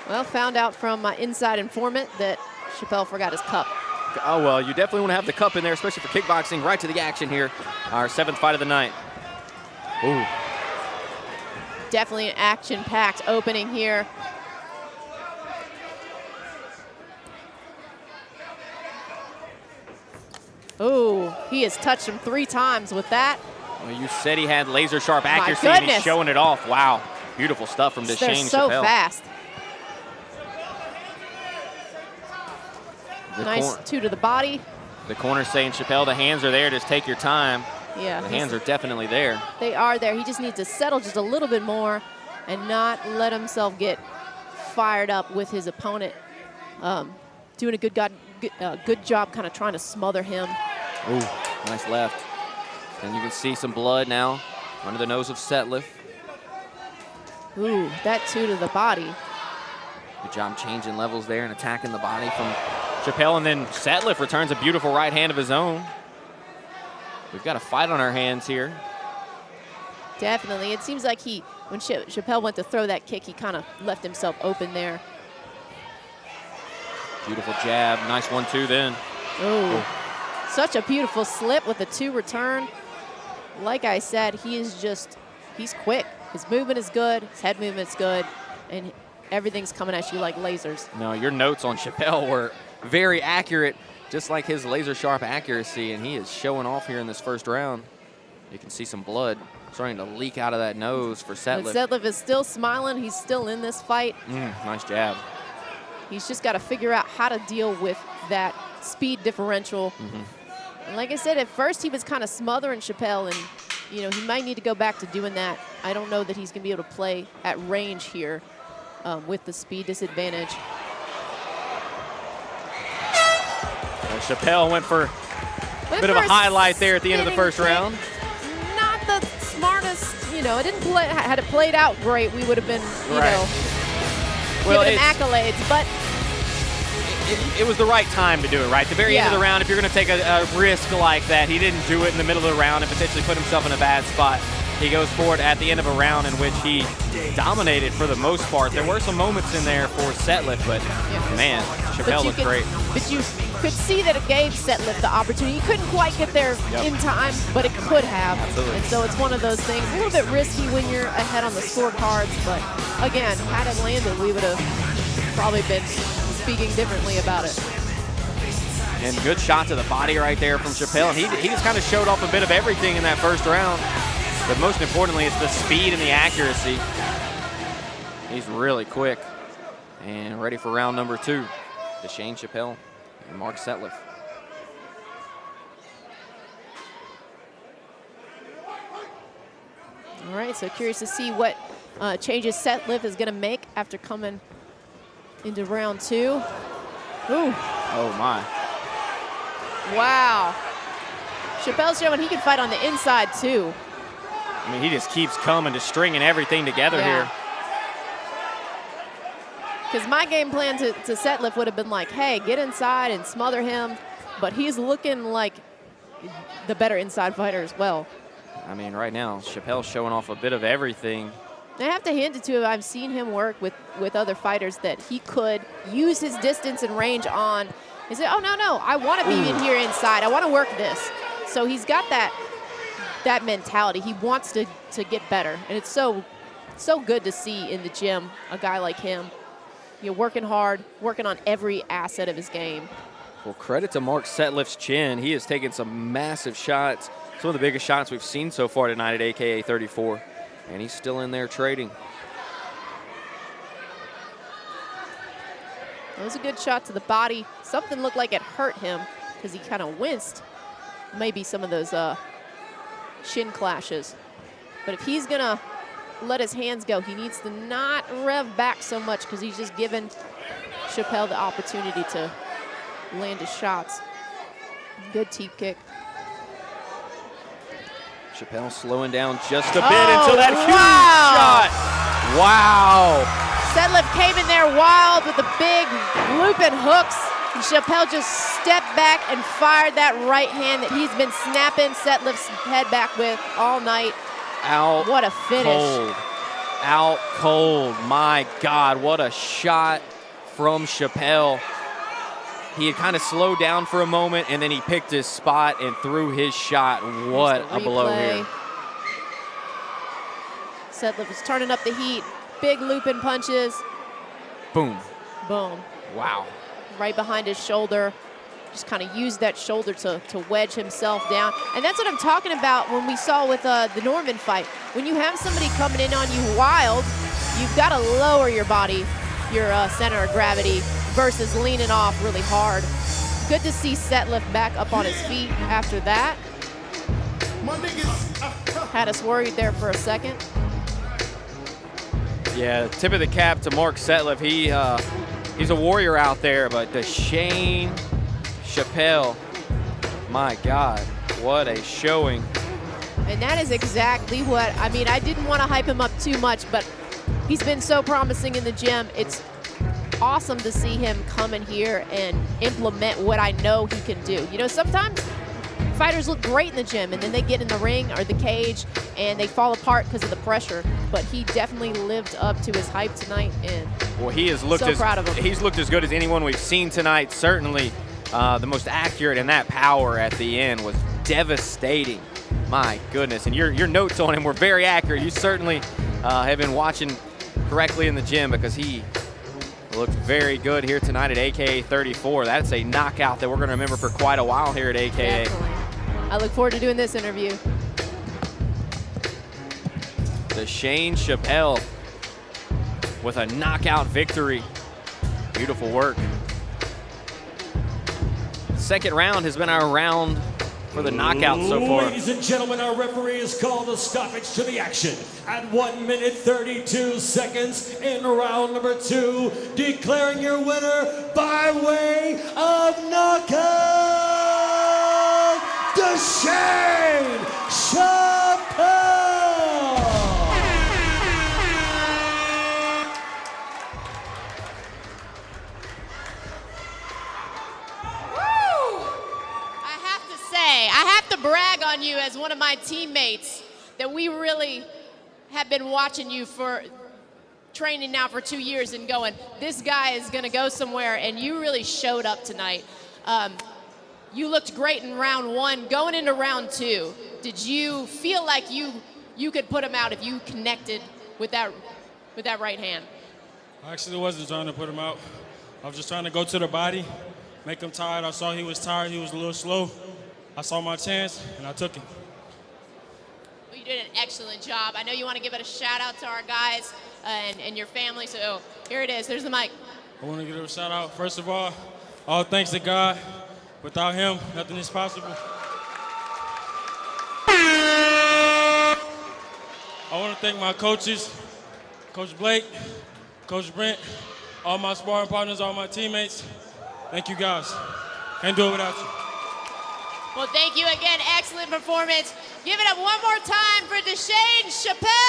Well, found out from my inside informant that Chappelle forgot his cup. Oh, well, you definitely want to have the cup in there, especially for kickboxing. Right to the action here. Our 7th fight of the night. Ooh. Definitely an action-packed opening here. Ooh, he has touched him 3 times with that. Well, you said he had laser-sharp accuracy, My and he's goodness. showing it off. Wow. Beautiful stuff from Deshone They're so Chappelle. fast. Nice 2 to the body. The corner's saying, Chappelle, the hands are there. Just take your time. Yeah. The hands are definitely there. They are there. He just needs to settle just a little bit more and not let himself get fired up with his opponent. Doing a good job kind of trying to smother him. Ooh, nice left. And you can see some blood now under the nose of Setliff. Ooh, that 2 to the body. Good job changing levels there and attacking the body from Chappelle. And then Setliff returns a beautiful right hand of his own. We've got a fight on our hands here. Definitely. It seems like when Chappelle went to throw that kick, he kind of left himself open there. Beautiful jab. Nice 1-2 then. Ooh. Such a beautiful slip with the 2 return. Like I said, he's quick. His movement is good, his head movement is good, and everything's coming at you like lasers. No, your notes on Chappelle were very accurate, just like his laser-sharp accuracy, and he is showing off here in this first round. You can see some blood starting to leak out of that nose for Setliff. But Setliff is still smiling. He's still in this fight. Nice jab. He's just got to figure out how to deal with that speed differential. And like I said, at first he was kind of smothering Chappelle, and he might need to go back to doing that. I don't know that he's going to be able to play at range here with the speed disadvantage. Chappelle went for a bit of a highlight there at the end of the first round. Not the smartest, it didn't play. Had it played out great, we would have been, giving him accolades. But it was the right time to do it, right? The very end of the round, if you're going to take a risk like that, he didn't do it in the middle of the round and potentially put himself in a bad spot. He goes for it at the end of a round in which he dominated for the most part. There were some moments in there for Setliff, but man, Chappelle looked great. But you could see that it gave Setliff the opportunity. He couldn't quite get there in time, but it could have. Absolutely. And so it's one of those things, a little bit risky when you're ahead on the scorecards, but again, had it landed, we would have probably been speaking differently about it. And good shot to the body right there from Chappelle. And he just kind of showed off a bit of everything in that first round. But most importantly, it's the speed and the accuracy. He's really quick and ready for round number 2. Deshone Chappelle and Mark Setliff. All right, so curious to see what changes Setliff is going to make after coming into round 2. Ooh. Oh, my. Wow. Chappelle's showing he can fight on the inside, too. I mean, he just keeps coming, just stringing everything together here. Because my game plan to Setliff would have been like, hey, get inside and smother him. But he's looking like the better inside fighter as well. I mean, right now, Chappelle's showing off a bit of everything. I have to hand it to him. I've seen him work with other fighters that he could use his distance and range on. He said, oh, no, I want to be in here inside. I want to work this. So he's got that mentality. He wants to get better. And it's so good to see in the gym a guy like him. Working hard, working on every asset of his game. Well, credit to Mark Setliff's chin. He has taken some massive shots, some of the biggest shots we've seen so far tonight at AKA 34. And he's still in there trading. That was a good shot to the body. Something looked like it hurt him because he kind of winced. Maybe some of those shin clashes. But if he's going to let his hands go, he needs to not rev back so much because he's just given Chappelle the opportunity to land his shots. Good teep kick. Chappelle slowing down just a bit until that huge shot. Wow. Setliff came in there wild with the big looping hooks. And Chappelle just stepped back and fired that right hand that he's been snapping Setliff's head back with all night. Out what a finish. Cold. out cold. My God, what a shot from Chappelle. He had kind of slowed down for a moment, and then he picked his spot and threw his shot. What a blow here. Setliff is turning up the heat. Big looping punches. Boom. Boom. Wow. Right behind his shoulder. Just kind of used that shoulder to wedge himself down. And that's what I'm talking about when we saw with the Norman fight. When you have somebody coming in on you wild, you've got to lower your body, your center of gravity, versus leaning off really hard. Good to see Setliff back up on his feet after that. Had us worried there for a second. Yeah, tip of the cap to Mark Setliff. He's a warrior out there, but Deshone Chappelle, my God, what a showing. And that is exactly what, I mean, I didn't want to hype him up too much, but he's been so promising in the gym. It's awesome to see him come in here and implement what I know he can do. You know, sometimes fighters look great in the gym, and then they get in the ring or the cage, and they fall apart because of the pressure. But he definitely lived up to his hype tonight, and well, he has looked proud of him. He's looked as good as anyone we've seen tonight. Certainly the most accurate, and that power at the end was devastating. My goodness, and your notes on him were very accurate. You certainly have been watching correctly in the gym, because he looked very good here tonight at AKA 34. That's a knockout that we're going to remember for quite a while here at AKA. Definitely. I look forward to doing this interview. Deshone Chappelle with a knockout victory. Beautiful work. Second round has been our round for the knockout so far. Ladies and gentlemen, our referee has called a stoppage to the action at 1 minute 32 seconds in round number 2, declaring your winner by way of knockout, Deshone Chappelle. I have to brag on you as one of my teammates that we really have been watching you for training now for 2 years and going, this guy is going to go somewhere, and you really showed up tonight. You looked great in round 1. Going into round 2, did you feel like you could put him out if you connected with that right hand? I actually wasn't trying to put him out. I was just trying to go to the body, make him tired. I saw he was tired. He was a little slow. I saw my chance, and I took it. Well, you did an excellent job. I know you want to give it a shout-out to our guys and your family, so here it is. There's the mic. I want to give a shout-out. First of all thanks to God. Without him, nothing is possible. I want to thank my coaches, Coach Blake, Coach Brent, all my sparring partners, all my teammates. Thank you, guys. Can't do it without you. Well, thank you again. Excellent performance. Give it up one more time for Deshone Chappelle.